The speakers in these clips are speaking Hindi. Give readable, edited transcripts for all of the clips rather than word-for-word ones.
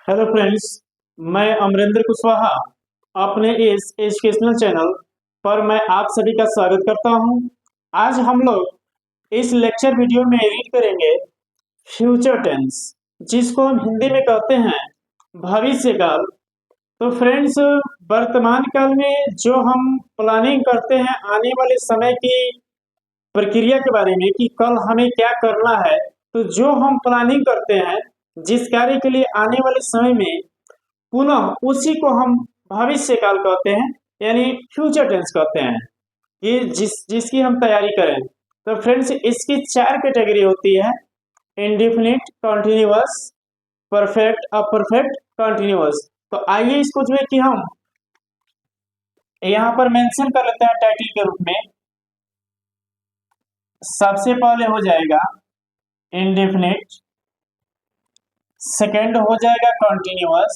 Hello friends. मैं अमरेंद्र कुशवाहा अपने इस एजुकेशनल चैनल पर मैं आप सभी का स्वागत करता हूं। आज हम लोग इस लेक्चर वीडियो में रीड करेंगे फ्यूचर टेंस, जिसको हम हिंदी में कहते हैं भविष्य काल। तो फ्रेंड्स, वर्तमान काल में जो हम प्लानिंग करते हैं आने वाले समय की प्रक्रिया के बारे में कि कल हमें क्या करना है, तो जो हम प्लानिंग करते हैं जिस कार्य के लिए आने वाले समय में, पुनः उसी को हम भविष्य काल कहते हैं, यानी फ्यूचर टेंस कहते हैं कि जिसकी हम तैयारी करें। तो फ्रेंड्स, इसकी चार कैटेगरी होती है: इंडिफिनिट, कॉन्टिन्यूअस, परफेक्ट, अपरफेक्ट, कॉन्टिन्यूअस। तो आइए इसको जो है कि हम यहाँ पर मेंशन कर लेते हैं टाइटल के रूप में। सबसे पहले हो जाएगा इंडेफिनिट, सेकेंड हो जाएगा कॉन्टिन्यूअस,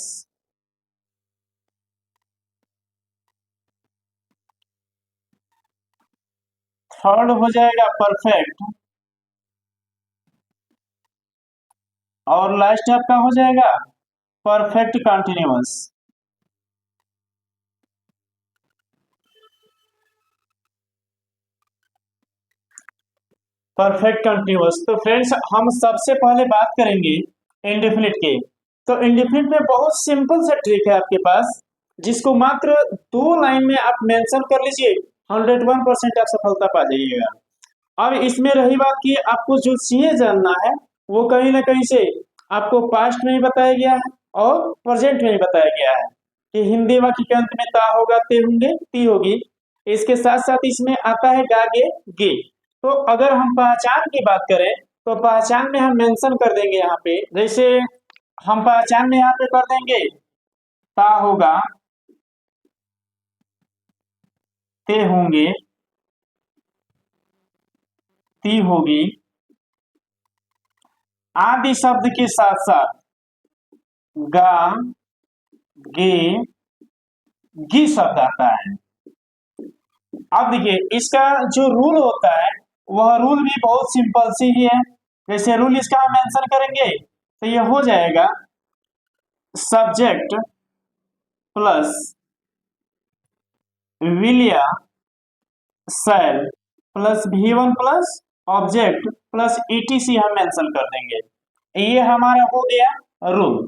थर्ड हो जाएगा परफेक्ट, और लास्ट आपका हो जाएगा परफेक्ट कॉन्टिन्यूअस। Perfect continuous. तो फ्रेंड्स, हम सबसे पहले बात करेंगे इंडेफिनिट के। तो इंडेफिनिट में बहुत सिंपल सा ट्रिक है आपके पास, जिसको मात्र 2 लाइन में आप मेंशन कर लीजिए, 101% आप सफलता पा जाइएगा। अब इसमें रही बात कि आपको जो चीजें जानना है वो कहीं ना कहीं से आपको पास्ट में भी बताया गया है और प्रेजेंट में भी बताया गया है कि हिंदी वाक्य के अंत में ता होगा, ते होंगे, ती होगी। इसके साथ साथ इसमें आता है गा, गे, गे। तो अगर हम पहचान की बात करें तो पहचान में हम मेंशन कर देंगे यहाँ पे, जैसे हम पहचान में यहाँ पे कर देंगे ता होगा, ते होंगे, ती होगी। आदि शब्द के साथ साथ गा, गे, गी शब्द आता है। अब देखिए इसका जो रूल होता है वह रूल भी बहुत सिंपल सी ही है। जैसे रूल इसका हम मेंशन करेंगे तो ये हो जाएगा सब्जेक्ट प्लस विलिया shall plus V1 plus object plus ETC हम मेंशन कर देंगे। ये हमारा हो गया रूल।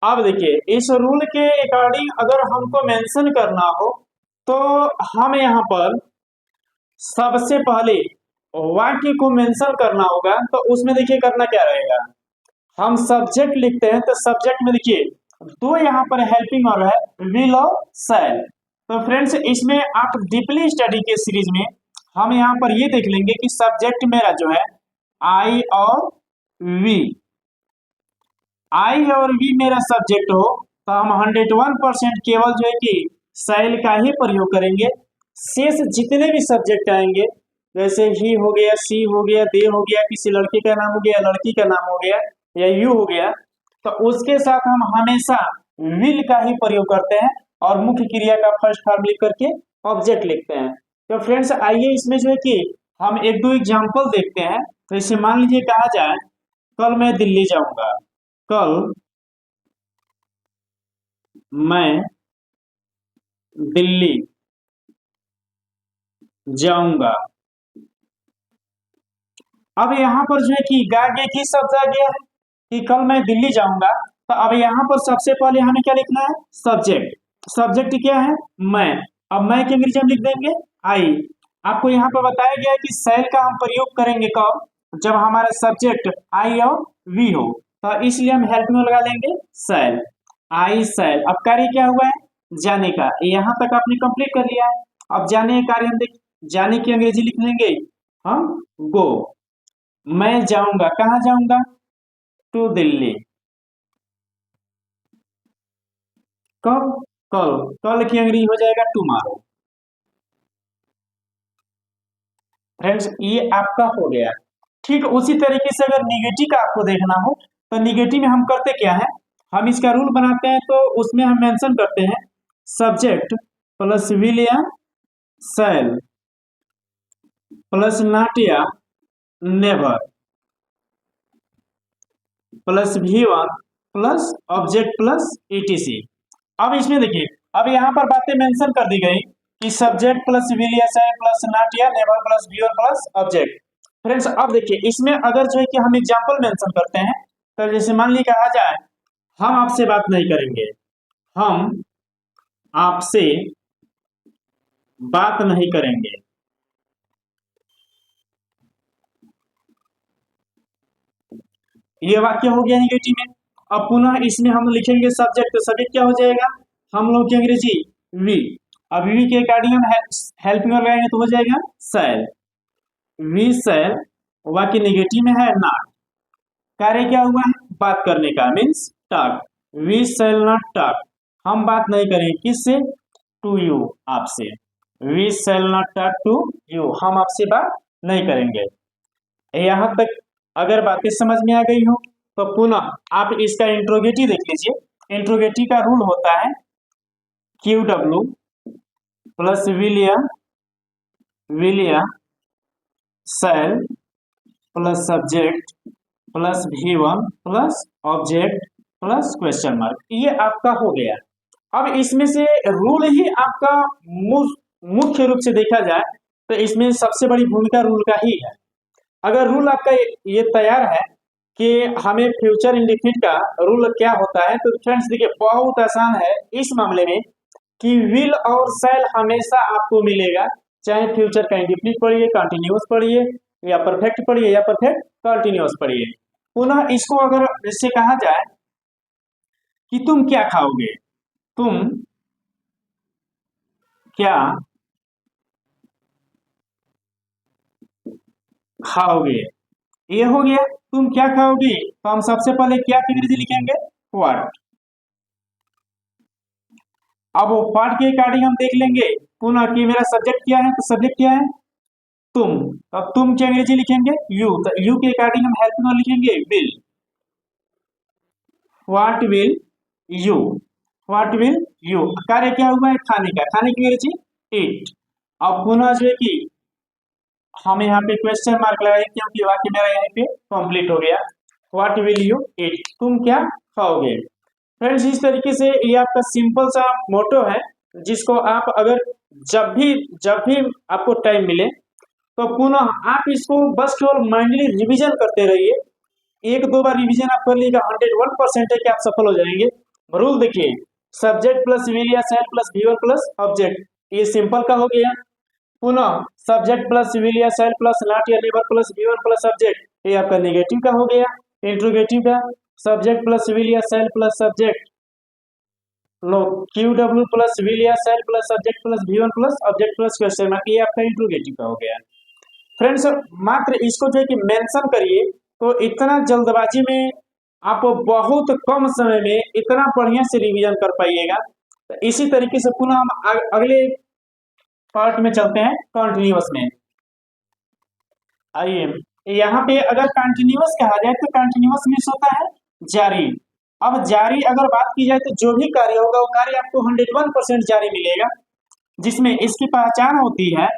अब देखिए इस रूल के अकॉर्डिंग अगर हमको मेंशन करना हो तो हम यहाँ पर सबसे पहले वाक्य को मेंशन करना होगा। तो उसमें देखिए करना क्या रहेगा, हम सब्जेक्ट लिखते हैं तो सब्जेक्ट में देखिए दो यहाँ पर हेल्पिंग और है, विल और शैल। तो फ्रेंड्स, इसमें आप डीपली स्टडी के सीरीज में हम यहाँ पर ये देख लेंगे कि सब्जेक्ट मेरा जो है आई और वी, आई और वी मेरा सब्जेक्ट हो तो हम 101% केवल जो है कि शैल का ही प्रयोग करेंगे। शेष जितने भी सब्जेक्ट आएंगे, जैसे ही हो गया, सी हो गया, दे हो गया, किसी लड़के का नाम हो गया, लड़की का नाम हो गया, या यू हो गया, तो उसके साथ हम हमेशा विल का ही प्रयोग करते हैं और मुख्य क्रिया का फर्स्ट फॉर्म लिख करके ऑब्जेक्ट लिखते हैं। तो फ्रेंड्स, आइए इसमें जो है कि हम एक दो एग्जाम्पल देखते हैं। तो इसे मान लीजिए कहा जाए कल मैं दिल्ली जाऊंगा, कल मैं दिल्ली जाऊंगा। अब यहाँ पर जो है कि गागे की शब्द आ गया है कि कल मैं दिल्ली जाऊंगा। तो अब यहाँ पर सबसे पहले हमें क्या लिखना है, सब्जेक्ट। सब्जेक्ट क्या है, मैं। अब मैं के अंग्रेजी में लिख देंगे आई। आपको यहाँ पर बताया गया है कि सेल का हम प्रयोग करेंगे कब, जब हमारा सब्जेक्ट आई और वी हो। तो इसलिए हम हेल्प में लगा लेंगे सेल, आई सेल। अब कार्य क्या हुआ है, जाने का। यहाँ तक आपने कंप्लीट कर लिया है। अब जाने का कार्य हम देख, जाने की अंग्रेजी लिख लेंगे हम गो। मैं जाऊंगा, कहाँ जाऊंगा, टू दिल्ली। कब, कल। कल की अंग्रेजी हो जाएगा टुमारो। फ्रेंड्स, ये आपका हो गया। ठीक उसी तरीके से अगर निगेटिव का आपको देखना हो तो निगेटिव में हम करते क्या है, हम इसका रूल बनाते हैं। तो उसमें हम मेंशन करते हैं सब्जेक्ट प्लस विल या शैल प्लस नॉट या never plus V1 plus object plus etc. अब इसमें देखिए, अब यहाँ पर बातें मेंशन कर दी गई कि सब्जेक्ट प्लस विल या शायद प्लस नॉट या never plus V one plus object. Friends अब देखिए, इसमें अगर जो है कि हम एग्जांपल मेंशन करते हैं, तो जैसे मान ली कहा जाए हम आपसे बात नहीं करेंगे, हम आपसे बात नहीं करेंगे, ये वाक्य हो गया निगेटिव में। अब पुनः इसमें हम लिखेंगे सब्जेक्ट, तो सब्जेक्ट क्या हो जाएगा, हम लोग की अंग्रेजी वी। अब वी के अकॉर्डिंग हम हेल्पिंग वर्ब लगाएंगे तो हो जाएगा शैल। वी शैल, वाक्य निगेटिव में है नॉट, कार्य क्या हुआ है, बात करने का, means talk. We shall not talk, हम बात नहीं करेंगे, किससे, टू यू, आपसे। We shall not talk to you, हम आपसे बात नहीं करेंगे। यहाँ तक अगर बातें समझ में आ गई हो तो पुनः आप इसका इंट्रोगेटिव देख लीजिए। इंट्रोगेटिव का रूल होता है क्यू डब्ल्यू प्लस विलिया, विलिया shall plus subject plus V1 plus object plus question mark, ये आपका हो गया। अब इसमें से रूल ही आपका मुख्य रूप से देखा जाए तो इसमें सबसे बड़ी भूमिका रूल का ही है। अगर रूल आपका ये तैयार है कि हमें फ्यूचर इंडेफिनिट का रूल क्या होता है, तो फ्रेंड्स देखिए बहुत आसान है इस मामले में कि विल और शैल हमेशा आपको मिलेगा, चाहे फ्यूचर का इंडेफिनिट पढ़िए, कंटिन्यूअस पढ़िए, या परफेक्ट पढ़िए, या परफेक्ट कंटिन्यूअस पढ़िए। पुनः इसको अगर इससे कहा जाए कि तुम क्या खाओगे, तुम क्या खाओगे, ये हो गया तुम क्या खाओगे। तो हम सबसे पहले क्या की अंग्रेजी लिखेंगे, व्हाट। अब वो पार्ट के अकॉर्डिंग हम देख लेंगे पुनः कि मेरा सब्जेक्ट क्या है, तो सब्जेक्ट क्या है, तुम। अब तुम क्या अंग्रेजी लिखेंगे, यू, तो यू के अकॉर्डिंग हम हेल्प में लिखेंगे will. What will you, what will you, कार्य क्या हुआ है, खाने का, खाने की अंग्रेजी ईट। अब पुनः जो है कि हम यहाँ पे क्वेश्चन मार्क लगाए क्योंकि वाक्य मेरा यहाँ पे कंप्लीट हो गया। व्हाट विल यू ईट, तुम क्या खाओगे। फ्रेंड्स इस तरीके से ये आपका सिंपल सा मोटो है, जिसको आप अगर जब भी आपको टाइम मिले तो पुनः आप इसको बस केवल माइंडली रिवीजन करते रहिए। एक दो बार रिवीजन आप कर लीजिएगा, 101% है कि आप सफल हो जाएंगे। रूल देखिए, सब्जेक्ट प्लस विल या shall plus V1 plus object, ये सिंपल का हो गया। पुनः सब्जेक्ट प्लस विल या शैल प्लस नॉट या never plus V1 plus object, ये आपका नेगेटिव का हो गया। इंट्रोगेटिव का सब्जेक्ट प्लस विल या शैल प्लस सब्जेक्ट, लो क्यू डब्ल्यू प्लस विल या shall plus subject plus V1 plus object plus question mark, ये आपका इंट्रोगेटिव का हो गया। फ्रेंड्स मात्र इसको जो है कि मेंशन करिए, तो इतना जल्दबाजी में आप बहुत कम समय में इतना बढ़िया से रिवीजन कर पाइएगा। तो इसी तरीके से पुनः हम अगले पार्ट में चलते हैं, कंटिन्यूअस में। आइए, यहाँ पे अगर कंटिन्यूअस कहा जाए तो कंटिन्यूअस मीन्स होता है जारी। अब जारी अगर बात की जाए तो जो भी कार्य होगा वो कार्य आपको 101% जारी मिलेगा, जिसमें इसकी पहचान होती है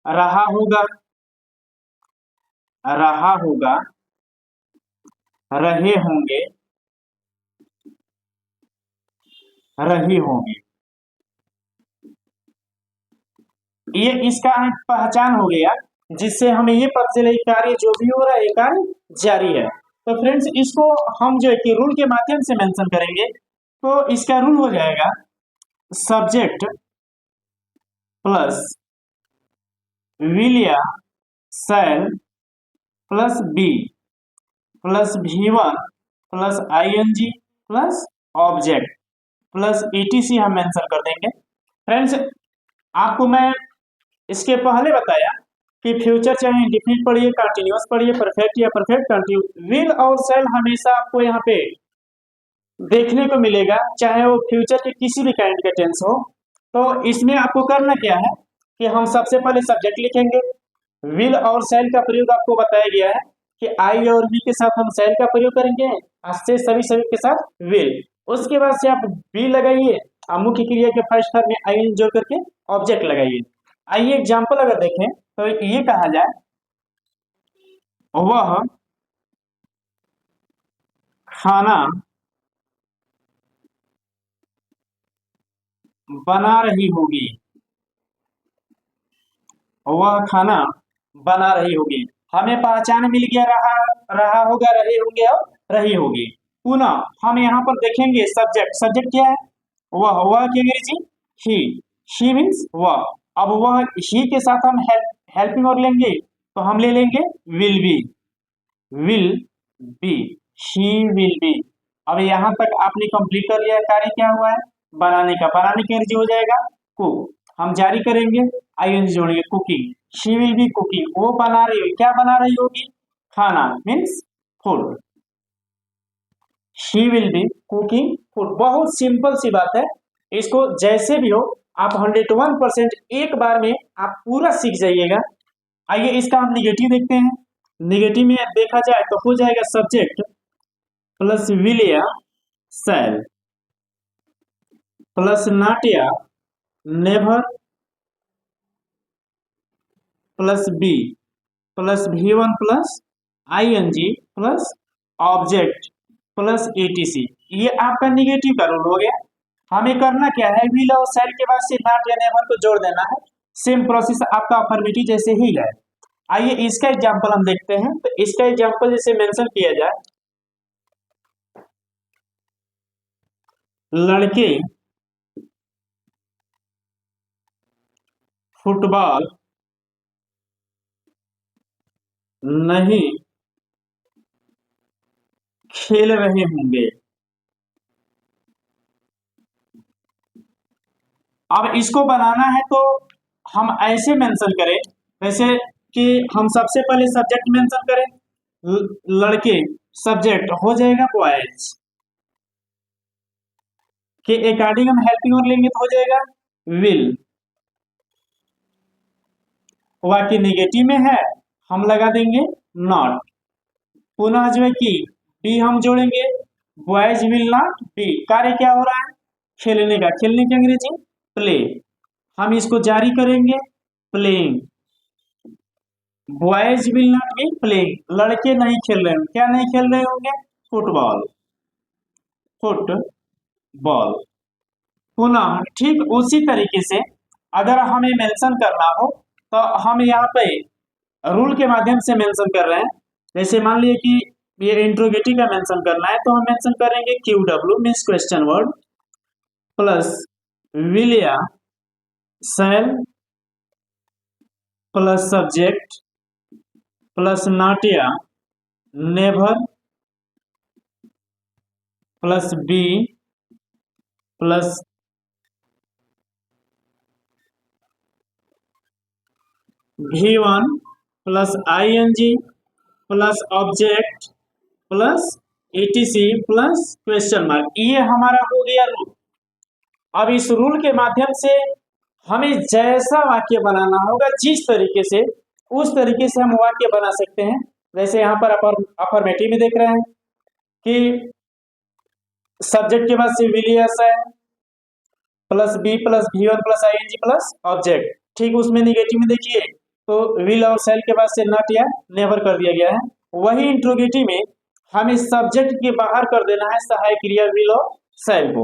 रहा होगा, रहा होगा, रहे होंगे, रही होंगी, ये इसका पहचान हो गया, जिससे हमें ये पता चले कार्य जो भी हो रहा है कार्य जारी है। तो फ्रेंड्स इसको हम जो है कि रूल के माध्यम से मेंशन करेंगे, तो इसका रूल हो जाएगा सब्जेक्ट प्लस विल या shall plus be plus V1 plus ING plus object plus ETC हम मेंशन कर देंगे। फ्रेंड्स आपको मैं इसके पहले बताया कि फ्यूचर चाहे इंडेफिनिट पढ़िए, कंटिन्यूअस पढ़िए, परफेक्ट या परफेक्ट कंटिन्यू, विल और शैल हमेशा आपको यहाँ पे देखने को मिलेगा, चाहे वो फ्यूचर के किसी भी काइंड का टेंस हो। तो इसमें आपको करना क्या है कि हम सबसे पहले सब्जेक्ट लिखेंगे, विल और शैल का प्रयोग आपको बताया गया है कि आई और वी के साथ हम शैल का प्रयोग करेंगे, से सभी के साथ विल। उसके बाद से आप बी लगाइए, मुख्य क्रिया के फर्स्ट फॉर्म में आई जोड़ करके ऑब्जेक्ट लगाइए। आइए एग्जाम्पल अगर देखें तो ये कहा जाए वह खाना बना रही होगी, वह खाना बना रही होगी। हमें पहचान मिल गया, रहा रहा होगा, रहे होंगे और रही होगी। पुनः हम यहाँ पर देखेंगे सब्जेक्ट, सब्जेक्ट क्या है, वह की अंग्रेजी ही, शी मीन्स वह। अब वह ही के साथ हम हेल्पिंग और लेंगे तो हम ले लेंगे will be, will be, she will be. अब यहाँ तक आपने कंप्लीट कर लिया, कार्य क्या हुआ है, बनाने का। बनाने की अंग्रेजी हो जाएगा कुक। हम जारी करेंगे, आईएनजी जोड़ेंगे, cooking, she will be cooking, वो बना रही होगी, क्या बना रही होगी, खाना means food, she will be cooking food. बहुत सिंपल सी बात है, इसको जैसे भी हो आप 101% एक बार में आप पूरा सीख जाइएगा। आइए इसका हम निगेटिव देखते हैं। निगेटिव में देखा जाए तो हो जाएगा सब्जेक्ट प्लस विल या शैल प्लस नॉट या never plus be plus V1 plus ING plus object plus ETC। ये आपका निगेटिव का रूल हो गया। हमें करना क्या है, विल और शैल के बाद से नॉट या नेवर को जोड़ देना है। सेम प्रोसेस आपका अफर्मेटिव जैसे ही है। आइए इसका एग्जांपल हम देखते हैं। तो इसका एग्जांपल जैसे मेंशन किया जाए, लड़के फुटबॉल नहीं खेल रहे होंगे। अब इसको बनाना है तो हम ऐसे मेंशन करें, वैसे कि हम सबसे पहले सब्जेक्ट मेंशन करें, लड़के, सब्जेक्ट हो जाएगा बॉयज, के अकॉर्डिंग हम हेल्पिंग और लेंगे तो हो जाएगा विल। वाक्य निगेटिव में है, हम लगा देंगे नॉट। पुनः जो है कि बी हम जोड़ेंगे, बॉयज विल नॉट बी। कार्य क्या हो रहा है, खेलने का, खेलने की अंग्रेजी प्ले। हम इसको जारी करेंगे, playing, boys will not be playing, लड़के नहीं खेल रहे होंगे, क्या नहीं खेल रहे होंगे, फुटबॉल, फुटबॉल। पुनः ठीक उसी तरीके से अगर हमें मेंशन करना हो तो हम यहाँ पे रूल के माध्यम से मेंशन कर रहे हैं। जैसे मान लीजिए कि ये इंट्रोगेटिव का मेंशन करना है तो हम मेंशन करेंगे QW means question word plus will या shall plus subject plus not या never plus be plus V1 plus ING plus object plus ETC plus question mark. ये हमारा हो गया रूल। अब इस रूल के माध्यम से हमें जैसा वाक्य बनाना होगा, जिस तरीके से, उस तरीके से हम वाक्य बना सकते हैं। जैसे यहाँ पर अफर्मेटिव में देख रहे हैं कि सब्जेक्ट के बाद से विल या shall plus be plus V1 plus ING plus object. ठीक उसमें निगेटिव में देखिए तो विल और शैल के बाद से नॉट या नेवर कर दिया गया है। वही इंट्रोगेटिव में हमें सब्जेक्ट के बाहर कर देना है सहायक क्रिया विल और शैल को।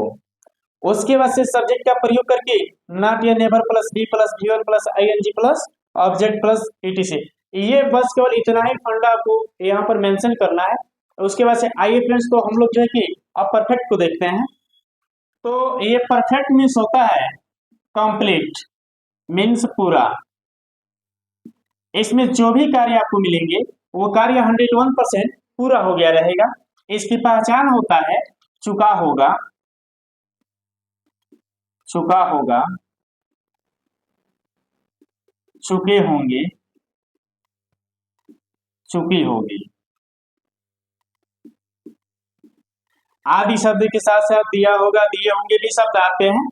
उसके बाद से सब्जेक्ट का प्रयोग करके नॉट या never plus be plus V1 plus ING plus object plus ETC। ये बस केवल इतना ही फंडा आपको यहाँ पर मेंशन करना है। उसके बाद से आइए फ्रेंड्स, तो हम लोग जो है कि अब परफेक्ट को देखते हैं। तो ये परफेक्ट मीन्स होता है कंप्लीट, मीन्स पूरा। इसमें जो भी कार्य आपको मिलेंगे वो कार्य 101% पूरा हो गया रहेगा। इसकी पहचान होता है चुका होगा, चुका होगा, चुके होंगे, चुकी होगी आदि शब्द के साथ साथ दिया होगा, दिए होंगे भी शब्द आते हैं।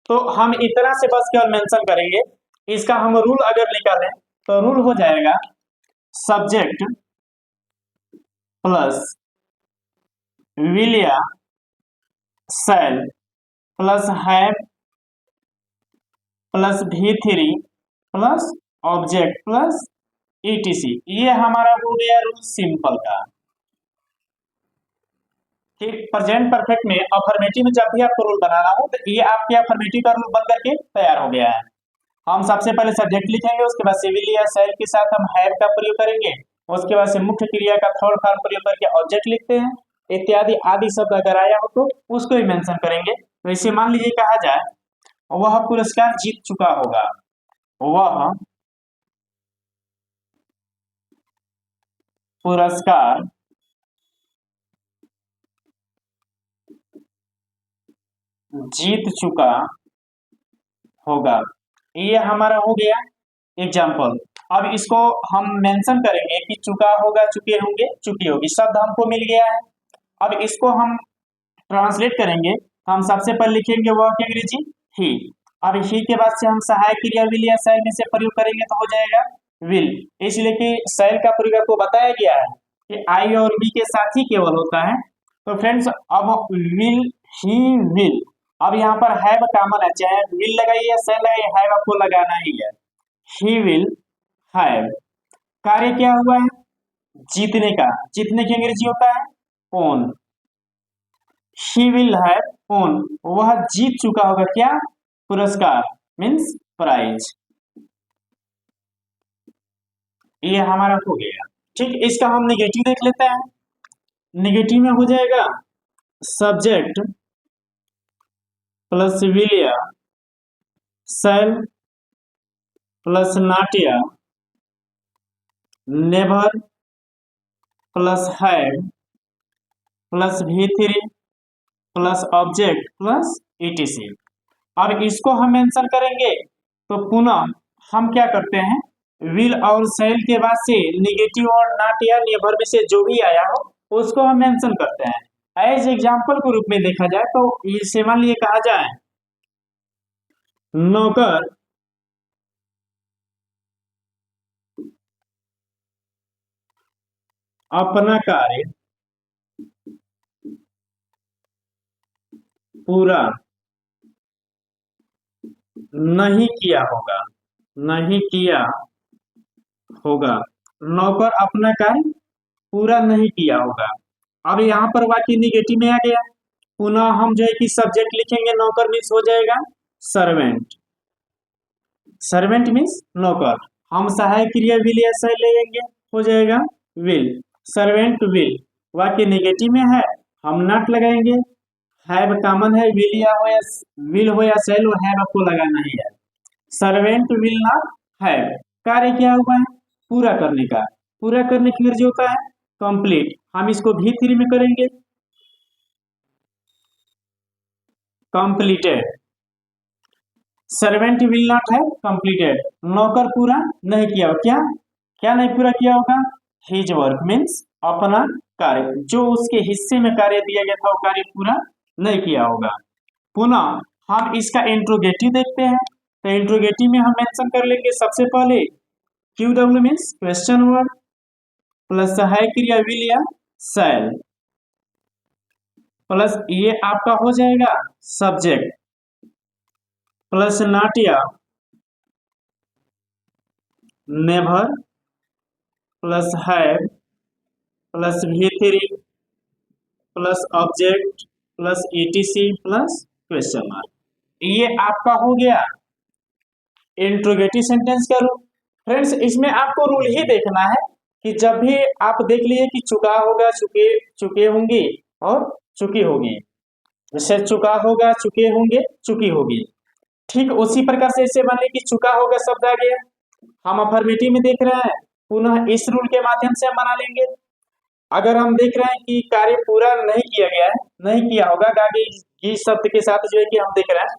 तो हम इतना से बस केवल मेंशन करेंगे। इसका हम रूल अगर निकालें तो रूल हो जाएगा सब्जेक्ट प्लस विल या shall plus have plus V3 plus object plus ETC। ये हमारा हो गया रूल सिंपल का। ठीक, प्रेजेंट परफेक्ट में अफर्मेटिव में जब भी आपको रूल बनाना हो तो ये आपके अफर्मेटिव का रूल बन करके तैयार हो गया है। हम सबसे पहले सब्जेक्ट लिखेंगे, उसके बाद सिविल या शैल के साथ हम हैव का प्रयोग करेंगे, उसके बाद से मुख्य क्रिया का थर्ड फॉर्म प्रयोग करके ऑब्जेक्ट लिखते हैं, इत्यादि आदि शब्द अगर आया हो तो उसको ही मेंशन करेंगे। तो इसे मान लीजिए कहा जाए वह पुरस्कार जीत चुका होगा, वह पुरस्कार जीत चुका होगा। ये हमारा हो गया एग्जाम्पल। अब इसको हम मेंशन करेंगे कि चुका होगा, चुके होंगे, चुकी होगी, शब्द हमको मिल गया है। अब इसको हम ट्रांसलेट करेंगे, हम सबसे पहले लिखेंगे वह की अंग्रेजी ही। अब ही के बाद से हम सहायक क्रिया विल या शैल में से प्रयोग करेंगे तो हो जाएगा विल, इसलिए कि शैल का प्रयोग आपको बताया गया है कि आई और बी के साथ ही केवल होता है। तो फ्रेंड्स अब विल, ही विल, अब यहाँ पर हैव कॉमन है, चाहे विल लगाइए या शैल लगाइए, हैव आपको लगाना ही है। ही विल हैव, कार्य क्या हुआ है, जीतने का, जीतने की अंग्रेजी होता है own. He will have own, वह जीत चुका होगा क्या, पुरस्कार, मीन्स प्राइज। ये हमारा हो गया। ठीक, इसका हम निगेटिव देख लेते हैं। निगेटिव में हो जाएगा सब्जेक्ट प्लस विल या शैल प्लस नॉट या never plus have plus V3 plus object plus ETC। अब इसको हम मेंशन करेंगे तो पुनः हम क्या करते हैं, विल और शैल के बाद से निगेटिव और नॉट या नेवर में से जो भी आया हो उसको हम मेंशन करते हैं। एज एग्जाम्पल के रूप में देखा जाए तो इसे मान लीजिए कहा जाए नौकर अपना कार्य पूरा नहीं किया होगा, नहीं किया होगा, नौकर अपना कार्य पूरा नहीं किया होगा। अब यहाँ पर वाक्य निगेटिव में आ गया, पुनः हम जो है कि सब्जेक्ट लिखेंगे, नौकर मीन्स हो जाएगा सर्वेंट, सर्वेंट मीन्स नौकर। हम सहायक क्रिया विल या शैल लेंगे, हो जाएगा विल, सर्वेंट विल। वाक्य निगेटिव में है, हम नॉट लगाएंगे, हैव कॉमन है, विल हो या शैल हो, हैव आपको लगाना ही है। सर्वेंट विल नॉट हैव, कार्य क्या हुआ है, पूरा करने का, पूरा करने की जो होता है कंप्लीट, हम इसको V3 में करेंगे completed. Servant will not have completed, नौकर पूरा नहीं किया, क्या क्या नहीं पूरा किया होगा, हिज वर्क मीन्स अपना कार्य, जो उसके हिस्से में कार्य दिया गया था वो कार्य पूरा नहीं किया होगा। पुनः हम इसका इंट्रोगेटिव देखते हैं, तो इंट्रोगेटिव में हम मेंशन कर लेंगे सबसे पहले QW means question word plus सहायक क्रिया विल या शैल प्लस ये आपका हो जाएगा सब्जेक्ट प्लस नॉट या never plus have plus V3 plus object plus ETC plus question mark. ये आपका हो गया इंट्रोगेटिव सेंटेंस का रूल। फ्रेंड्स इसमें आपको रूल ही देखना है कि जब भी आप देख लीजिए कि चुका होगा, चुके चुके होंगे और चुकी होगी, जैसे चुका होगा, चुके होंगे, चुकी होगी, ठीक उसी प्रकार से ऐसे बने कि चुका होगा शब्द आ गया, हम अफर्मेटिव में देख रहे हैं, पुनः इस रूल के माध्यम से हम बना लेंगे। अगर हम देख रहे हैं कि कार्य पूरा नहीं किया गया है, नहीं किया होगा, गागी शब्द के साथ जो है कि हम देख रहे हैं,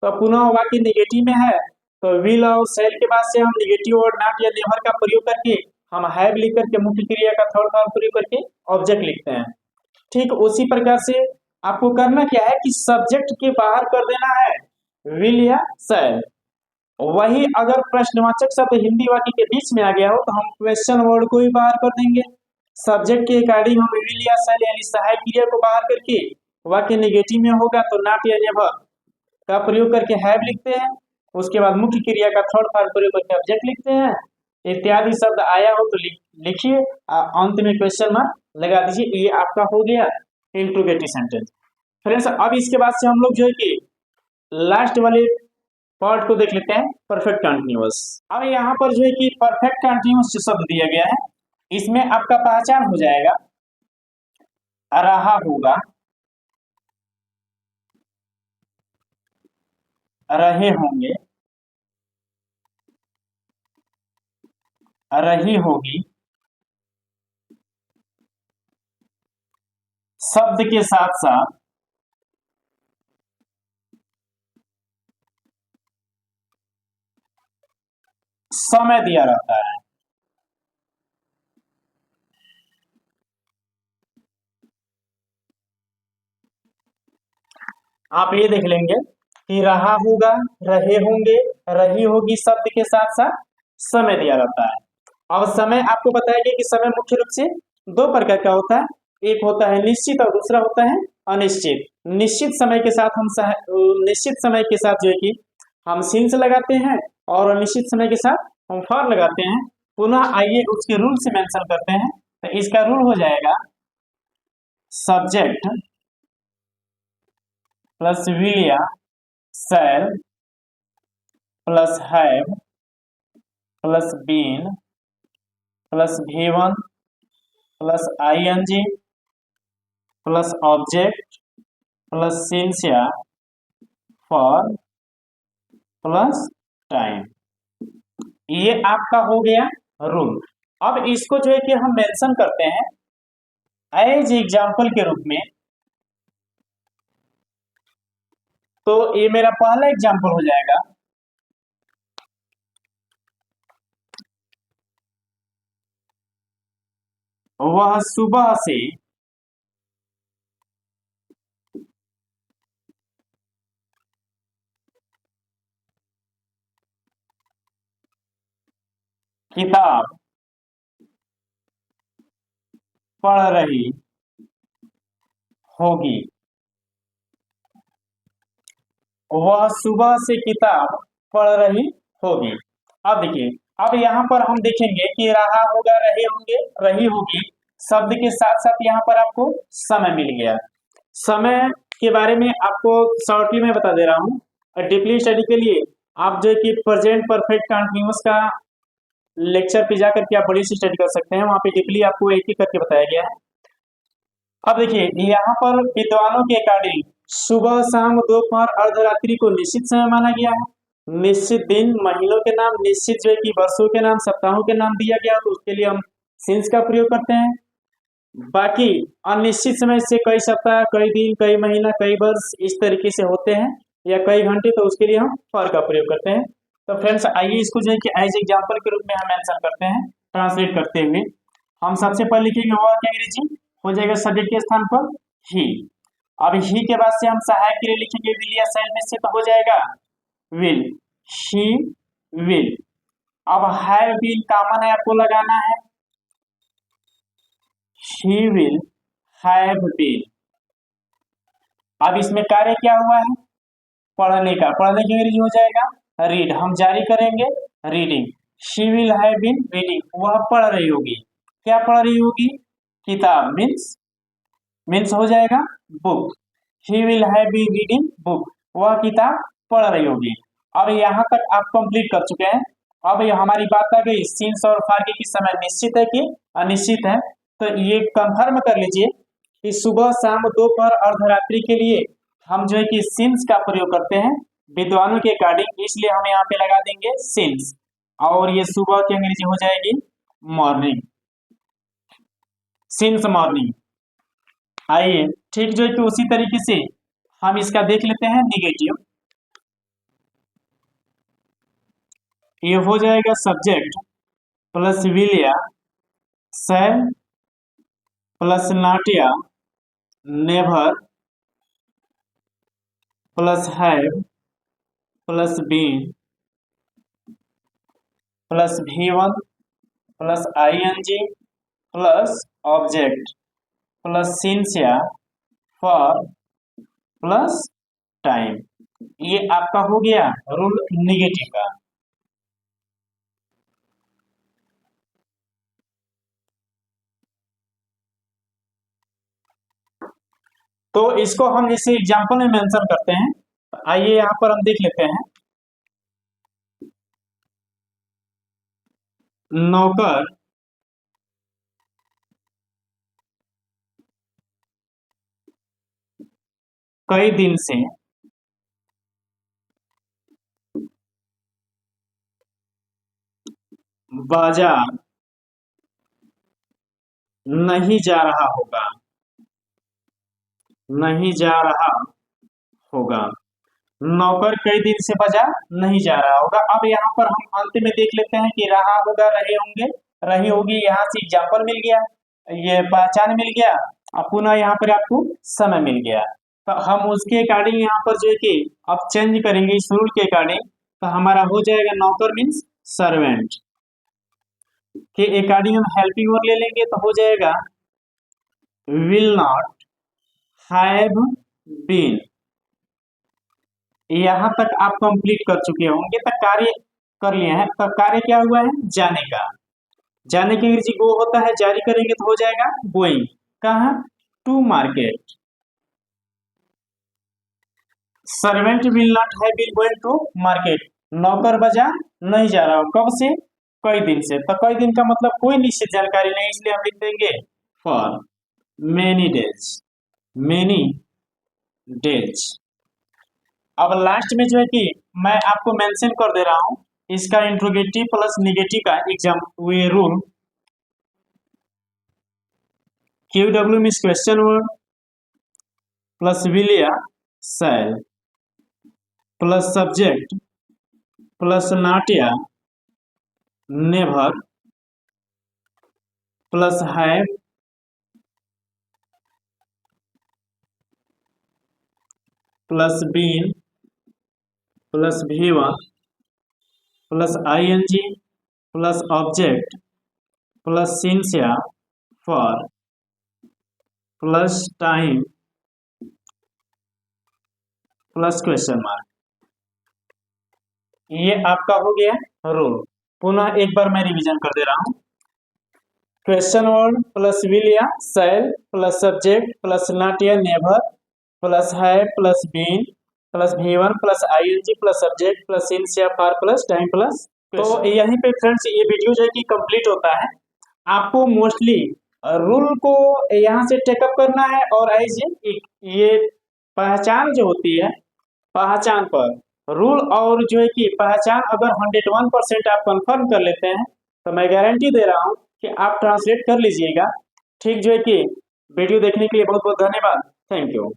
तो पुनः वाक्य निगेटिव में है तो विल और शैल के बाद से हम निगेटिव और नॉट या नेवर का प्रयोग करके हम हैव लिख करके मुख्य क्रिया का थर्ड फॉर्म प्रयोग करके ऑब्जेक्ट लिखते हैं। ठीक उसी प्रकार से आपको करना क्या है कि सब्जेक्ट के बाहर कर देना है विल या शैल। वही अगर प्रश्नवाचक शब्द हिंदी वाक्य के बीच में आ गया हो तो हम क्वेश्चन वर्ड को ही बाहर कर देंगे। सब्जेक्ट के अकॉर्डिंग हम विल या शैल यानी सहायक क्रिया को बाहर करके, वाक्य नेगेटिव में होगा तो नॉट या नेवर का प्रयोग करके हैव लिखते हैं, उसके बाद मुख्य क्रिया का थर्ड फॉर्म प्रयोग करके ऑब्जेक्ट लिखते हैं। इत्यादि शब्द आया हो तो लिखिए, अंत में क्वेश्चन मार्क लगा दीजिए, ये आपका हो गया इंट्रोगेटिव सेंटेंस। फ्रेंड्स अब इसके बाद से हम लोग जो है कि लास्ट वाले पार्ट को देख लेते हैं, परफेक्ट कंटिन्यूअस। अब यहाँ पर जो है कि परफेक्ट कंटिन्यूअस जो शब्द दिया गया है, इसमें आपका पहचान हो जाएगा रहा होगा, रहे होंगे, रही होगी, शब्द के साथ साथ समय दिया रहता है। आप ये देख लेंगे कि रहा होगा, रहे होंगे, रही होगी, शब्द के साथ साथ समय दिया रहता है। अब समय आपको बताया गया कि समय मुख्य रूप से दो प्रकार का होता है, एक होता है निश्चित और दूसरा होता है अनिश्चित। निश्चित समय के साथ निश्चित समय के साथ जो है कि हम सिंस लगाते हैं और अनिश्चित समय के साथ हम फॉर लगाते हैं। पुनः आइए उसके रूल से मेंशन करते हैं। तो इसका रूल हो जाएगा सब्जेक्ट प्लस विल या shall plus have plus been plus V1 plus ing plus object plus since या फॉर प्लस टाइम। ये आपका हो गया रूल। अब इसको जो है कि हम मेंशन करते हैं एज एग्जाम्पल के रूप में। तो ये मेरा पहला एग्जाम्पल हो जाएगा, वह सुबह से किताब पढ़ रही होगी। वह सुबह से किताब पढ़ रही होगी। अब देखिए, अब यहाँ पर हम देखेंगे कि रहा होगा, रहे होंगे, रही होगी, शब्द के साथ साथ यहाँ पर आपको समय मिल गया। समय के बारे में आपको शॉर्टली में बता दे रहा हूँ। डीपली स्टडी के लिए आप जो है कि प्रेजेंट परफेक्ट कंटिन्यूअस का लेक्चर पे जाकर के आप बड़ी सी स्टडी कर सकते हैं। वहाँ पे डीपली आपको एक एक करके बताया गया है। अब देखिए यहाँ पर विद्वानों के अकॉर्डिंग सुबह, शाम, दोपहर, अर्धरात्रि को निश्चित समय माना गया है। निश्चित दिन, महीनों के नाम, निश्चित जो है कि वर्षों के नाम, सप्ताहों के नाम दिया गया, तो उसके लिए हम सिंस का प्रयोग करते हैं। बाकी अनिश्चित समय से कई सप्ताह, कई दिन, कई महीना, कई वर्ष इस तरीके से होते हैं, या कई घंटे, तो उसके लिए हम फॉर का प्रयोग करते हैं। तो फ्रेंड्स आइए इसको जो है कि एज एग्जाम्पल के रूप में हम मेंशन करते हैं, ट्रांसलेट करते हुए। हम सबसे पहले लिखेंगे वर्क अंग्रेजी, हो जाएगा सब्जेक्ट के स्थान पर ही। अब ही के बाद से हम सहायक के लिए लिखेंगे विल या शैल में से, तो हो जाएगा विल, ही विल। अब हैव बीन कॉमन है, आपको लगाना है he will have been। अब इसमें कार्य क्या हुआ है, पढ़ने का, पढ़ने की अंग्रेजी हो जाएगा रीड। हम जारी करेंगे reading. she will have been reading, वह पढ़ रही होगी। क्या पढ़ रही होगी, किताब, मीन्स हो जाएगा book. he will have been reading book, वह किताब पढ़ रही होगी। अब यहाँ तक आप कंप्लीट कर चुके हैं। अब ये हमारी बात आ गई सिंस और फॉर की समय निश्चित है कि अनिश्चित है। तो ये कंफर्म कर लीजिए कि सुबह, शाम, दोपहर, अर्धरात्रि के लिए हम जो है कि सिंस का प्रयोग करते हैं विद्वानों के अकॉर्डिंग, इसलिए हम यहाँ पे लगा देंगे सिंस। और ये सुबह की अंग्रेजी हो जाएगी मॉर्निंग, सिंस मॉर्निंग। आइए ठीक जो है कि उसी तरीके से हम इसका देख लेते हैं निगेटिव। ये हो जाएगा सब्जेक्ट प्लस विल या शैल प्लस नॉट या never plus have plus been plus V1 plus ing plus object plus since या फॉर प्लस टाइम। ये आपका हो गया रूल निगेटिव का। तो इसको हम जैसे एग्जाम्पल में मेंशन करते हैं, आइए यहाँ पर हम देख लेते हैं। नौकर कई दिन से बाजार नहीं जा रहा होगा, नहीं जा रहा होगा। नौकर कई दिन से बाजार नहीं जा रहा होगा। अब यहाँ पर हम अंत में देख लेते हैं कि रहा होगा, रहे होंगे, रही होगी। यहाँ से एग्जाम्पल मिल गया, ये पहचान मिल गया, अब पुनः यहाँ पर आपको समय मिल गया। तो हम उसके अकॉर्डिंग यहाँ पर जो है कि अब चेंज करेंगे इस रूल के अकॉर्डिंग। तो हमारा हो जाएगा नौकर मीन्स सर्वेंट के अकॉर्डिंग हम हेल्पिंग वर्ब ले लेंगे तो हो जाएगा विल नॉट हैव बीन। यहां तक आप कंप्लीट कर चुके होंगे, तक कार्य कर लिए हैं। तब कार्य क्या हुआ है? जाने का। जाने के अंग्रेजी गो होता है, जारी करेंगे तो हो जाएगा गोइंग। कहाँ? To market. Servant will not have been going to market. नौकर बाजार नहीं जा रहा हो, कब से? कई दिन से। तो कई दिन का मतलब कोई निश्चित जानकारी नहीं, इसलिए हम लिख देंगे for many days, many days. अब लास्ट में जो है कि मैं आपको मेंशन कर दे रहा हूं इसका इंट्रोगेटिव प्लस निगेटिव का example rule. QW means question word plus will या shall plus subject plus not या never plus have plus been plus V1 plus ING plus object plus since या for plus time plus question mark. ये आपका हो गया रूल। पुनः एक बार मैं रिवीजन कर दे रहा हूं। क्वेश्चन वर्ड प्लस विल या shall plus subject plus not या never plus have plus been plus V1 plus ING plus subject plus since या फॉर प्लस टाइम प्लस। तो यहीं पे फ्रेंड्स ये वीडियो जो है कि कंप्लीट होता है। आपको मोस्टली रूल को यहाँ से टेकअप करना है और ऐसे ये पहचान जो होती है, पहचान पर रूल और जो है कि पहचान अगर 101% आप कंफर्म कर लेते हैं तो मैं गारंटी दे रहा हूँ कि आप ट्रांसलेट कर लीजिएगा। ठीक जो है कि वीडियो देखने के लिए बहुत बहुत धन्यवाद। Thank you.